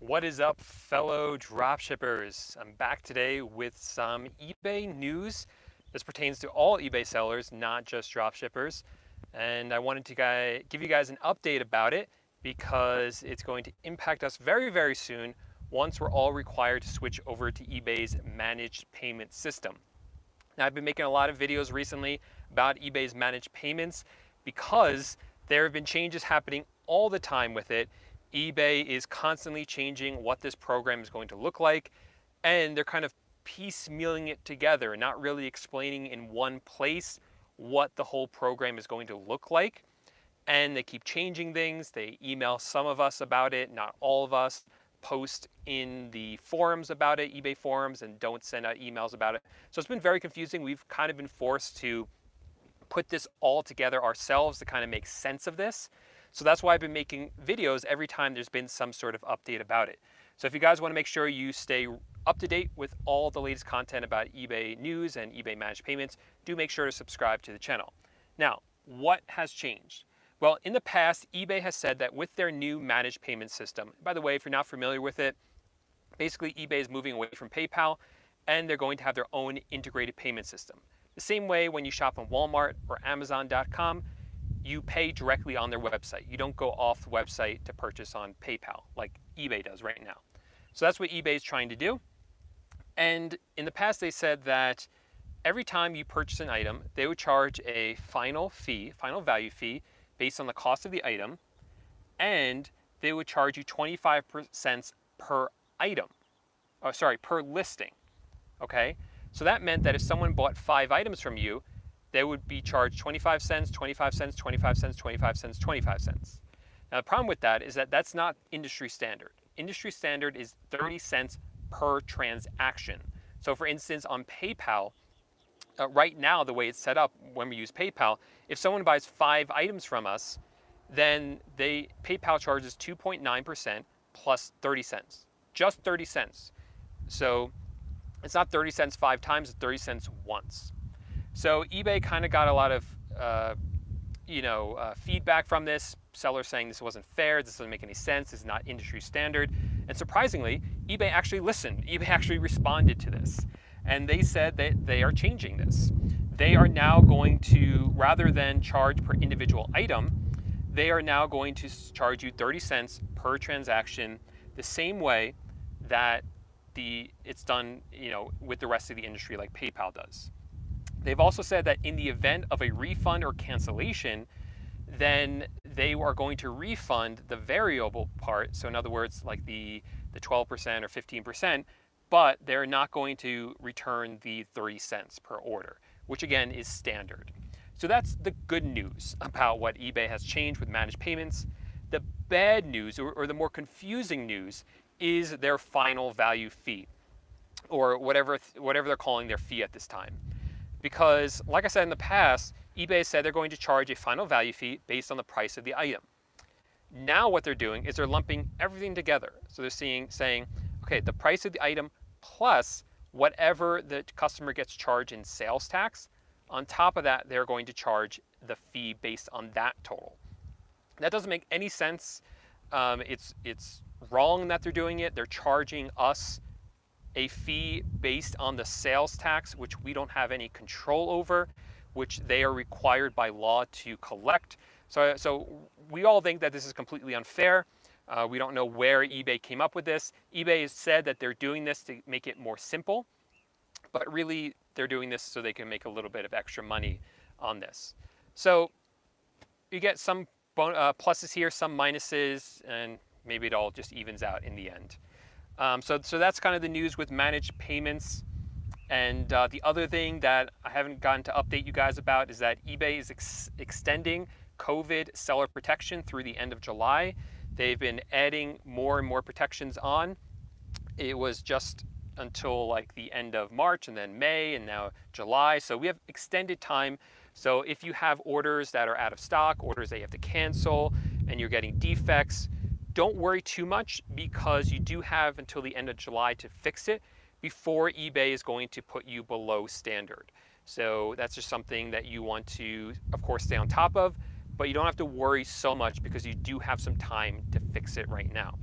What is up, fellow dropshippers? I'm back today with some eBay news. This pertains to all eBay sellers, not just dropshippers. And I wanted to give you guys an update about it because it's going to impact us very, very soon once we're all required to switch over to eBay's managed payment system. Now, I've been making a lot of videos recently about eBay's managed payments because there have been changes happening all the time with it. eBay is constantly changing what this program is going to look like, and they're kind of piecemealing it together, not really explaining in one place what the whole program is going to look like. And they keep changing things. They email some of us about it, not all of us. Post in the forums about it, eBay forums, and don't send out emails about it. So it's been very confusing. We've kind of been forced to put this all together ourselves to kind of make sense of this. So that's why I've been making videos every time there's been some sort of update about it. So if you guys want to make sure you stay up to date with all the latest content about eBay news and eBay managed payments, do make sure to subscribe to the channel. Now, what has changed? Well, in the past, eBay has said that with their new managed payment system, by the way, if you're not familiar with it, basically eBay is moving away from PayPal and they're going to have their own integrated payment system. The same way when you shop on Walmart or Amazon.com, you pay directly on their website. You don't go off the website to purchase on PayPal like eBay does right now. So that's what eBay is trying to do. And in the past, they said that every time you purchase an item, they would charge a final value fee, based on the cost of the item, and they would charge you 25 cents per item. Per listing. Okay? So that meant that if someone bought 5 items from you, they would be charged 25 cents, 25 cents, 25 cents, 25 cents, 25 cents. Now the problem with that is that that's not industry standard. Industry standard is 30 cents per transaction. So for instance, on PayPal, right now, the way it's set up when we use PayPal, if someone buys 5 items from us, then PayPal charges 2.9% plus 30 cents, just 30 cents. So it's not 30 cents 5 times, it's 30 cents once. So eBay kind of got a lot of feedback from this. Sellers saying this wasn't fair, this doesn't make any sense, this is not industry standard. And surprisingly, eBay actually listened. eBay actually responded to this. And they said that they are changing this. They are now going to, rather than charge per individual item, they are now going to charge you 30 cents per transaction, the same way that it's done, with the rest of the industry like PayPal does. They've also said that in the event of a refund or cancellation, then they are going to refund the variable part. So in other words, like the 12% or 15%, but they're not going to return the 30 cents per order, which again is standard. So that's the good news about what eBay has changed with managed payments. The bad news, or the more confusing news, is their final value fee, or whatever they're calling their fee at this time. Because, like I said in the past, eBay said they're going to charge a final value fee based on the price of the item. Now what they're doing is they're lumping everything together. So they're saying, okay, the price of the item plus whatever the customer gets charged in sales tax. On top of that, they're going to charge the fee based on that total. That doesn't make any sense. It's wrong that they're doing it. They're charging us a fee based on the sales tax, which we don't have any control over, which they are required by law to collect. So we all think that this is completely unfair. We don't know where eBay came up with this. eBay has said that they're doing this to make it more simple, but really they're doing this so they can make a little bit of extra money on this. So you get some pluses here, some minuses, and maybe it all just evens out in the end. So that's kind of the news with managed payments. And the other thing that I haven't gotten to update you guys about is that eBay is extending COVID seller protection through the end of July. They've been adding more and more protections on. It was just until like the end of March and then May and now July. So we have extended time. So if you have orders that are out of stock, orders that you have to cancel, and you're getting defects, don't worry too much because you do have until the end of July to fix it before eBay is going to put you below standard. So that's just something that you want to, of course, stay on top of, but you don't have to worry so much because you do have some time to fix it right now.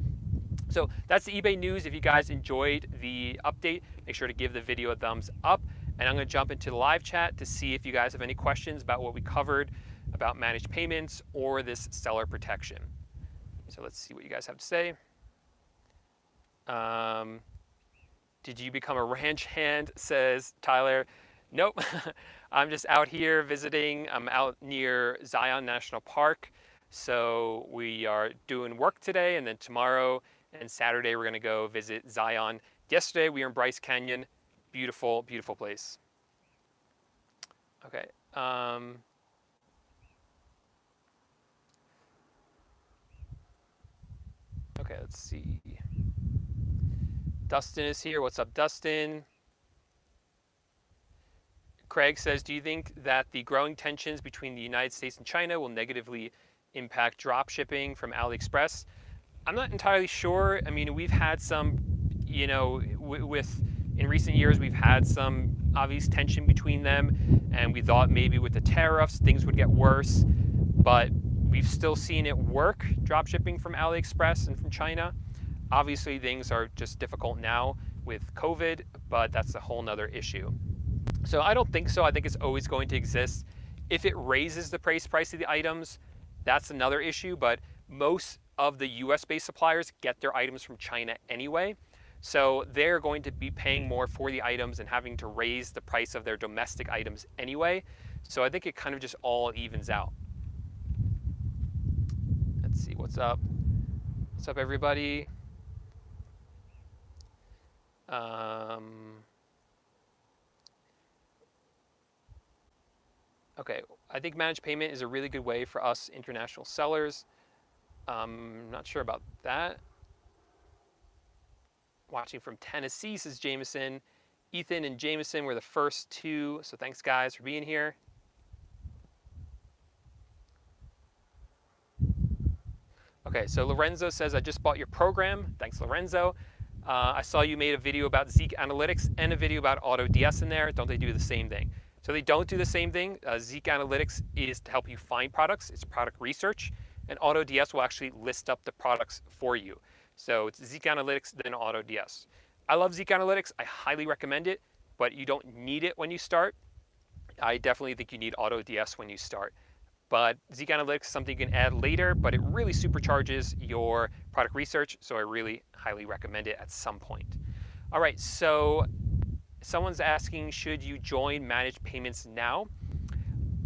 So that's the eBay news. If you guys enjoyed the update, make sure to give the video a thumbs up. And I'm going to jump into the live chat to see if you guys have any questions about what we covered about managed payments or this seller protection. So let's see what you guys have to say. Did you become a ranch hand? Says Tyler. Nope. I'm just out here visiting. I'm out near Zion National Park. So we are doing work today, and then tomorrow and Saturday we're going to go visit Zion. Yesterday we were in Bryce Canyon. Beautiful, beautiful place. Okay. Okay, let's see. Dustin is here. What's up, Dustin? Craig says, do you think that the growing tensions between the United States and China will negatively impact drop shipping from Aliexpress? I'm not entirely sure. I mean, we've had some, you know, in recent years, we've had some obvious tension between them, and we thought maybe with the tariffs, things would get worse, but we've still seen it work, drop shipping from Aliexpress and from China. Obviously, things are just difficult now with COVID, but that's a whole nother issue. So I don't think so. I think it's always going to exist. If it raises the price of the items, that's another issue, but most of the US-based suppliers get their items from China anyway. So they're going to be paying more for the items and having to raise the price of their domestic items anyway. So I think it kind of just all evens out. Let's see, what's up? What's up, everybody? Okay, I think managed payment is a really good way for us international sellers. Not sure about that. Watching from Tennessee, says Jameson. Ethan and Jameson were the first two, so thanks guys for being here. Okay, so Lorenzo says, I just bought your program. Thanks, Lorenzo. I saw you made a video about Zeek Analytics and a video about AutoDS in there. Don't they do the same thing? So they don't do the same thing. Zeek Analytics is to help you find products. It's product research. And AutoDS will actually list up the products for you. So it's Zeek Analytics, then AutoDS. I love Zeek Analytics. I highly recommend it, but you don't need it when you start. I definitely think you need AutoDS when you start. But Zeek Analytics is something you can add later, but it really supercharges your product research, so I really highly recommend it at some point. All right, so someone's asking, should you join Managed Payments now?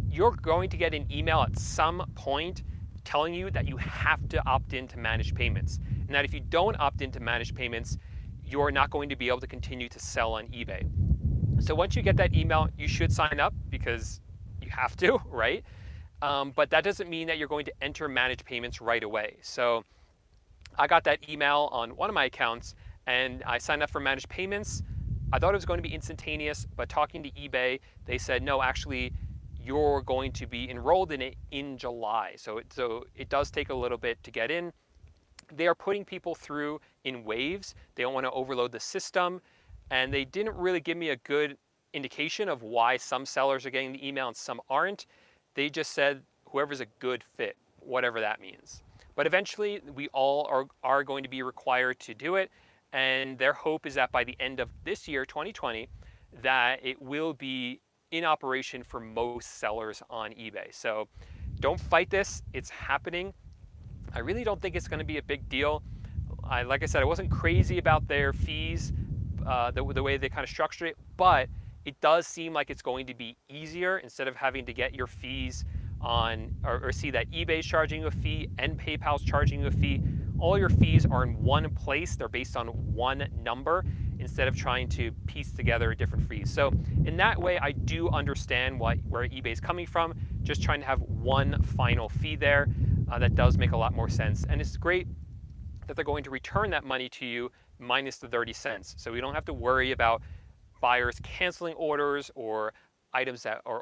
You're going to get an email at some point telling you that you have to opt into Managed Payments, and that if you don't opt into Managed Payments, you're not going to be able to continue to sell on eBay. So once you get that email, you should sign up because you have to, right? But that doesn't mean that you're going to enter Managed Payments right away. So I got that email on one of my accounts and I signed up for Managed Payments. I thought it was going to be instantaneous, but talking to eBay, they said, no, actually, you're going to be enrolled in it in July. So it does take a little bit to get in. They are putting people through in waves. They don't want to overload the system. And they didn't really give me a good indication of why some sellers are getting the email and some aren't. They just said whoever's a good fit, whatever that means. But eventually, we all are going to be required to do it. And their hope is that by the end of this year, 2020, that it will be in operation for most sellers on eBay. So don't fight this. It's happening. I really don't think it's going to be a big deal. Like I said, I wasn't crazy about their fees, the way they kind of structured it, but it does seem like it's going to be easier instead of having to get your fees on or see that eBay's charging you a fee and PayPal's charging you a fee. All your fees are in one place. They're based on one number instead of trying to piece together different fees. So in that way, I do understand where eBay's coming from, just trying to have one final fee there. That does make a lot more sense. And it's great that they're going to return that money to you minus the 30 cents. So we don't have to worry about buyers canceling orders or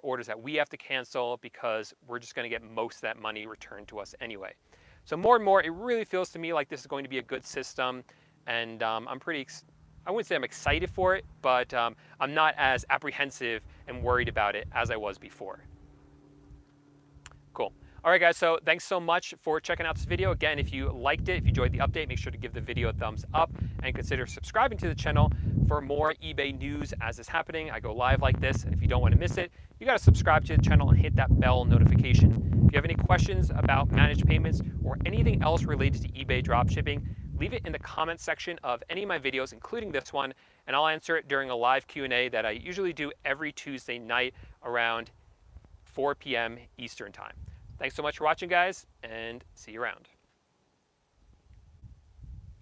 orders that we have to cancel because we're just going to get most of that money returned to us anyway. So more and more, it really feels to me like this is going to be a good system, and I wouldn't say I'm excited for it, but I'm not as apprehensive and worried about it as I was before. Cool. All right, guys, so thanks so much for checking out this video. Again, if you liked it, if you enjoyed the update, make sure to give the video a thumbs up and consider subscribing to the channel for more eBay news as it's happening. I go live like this, and if you don't want to miss it, you got to subscribe to the channel and hit that bell notification. If you have any questions about managed payments or anything else related to eBay dropshipping, leave it in the comments section of any of my videos, including this one, and I'll answer it during a live Q&A that I usually do every Tuesday night around 4 p.m. Eastern time. Thanks so much for watching, guys, and see you around.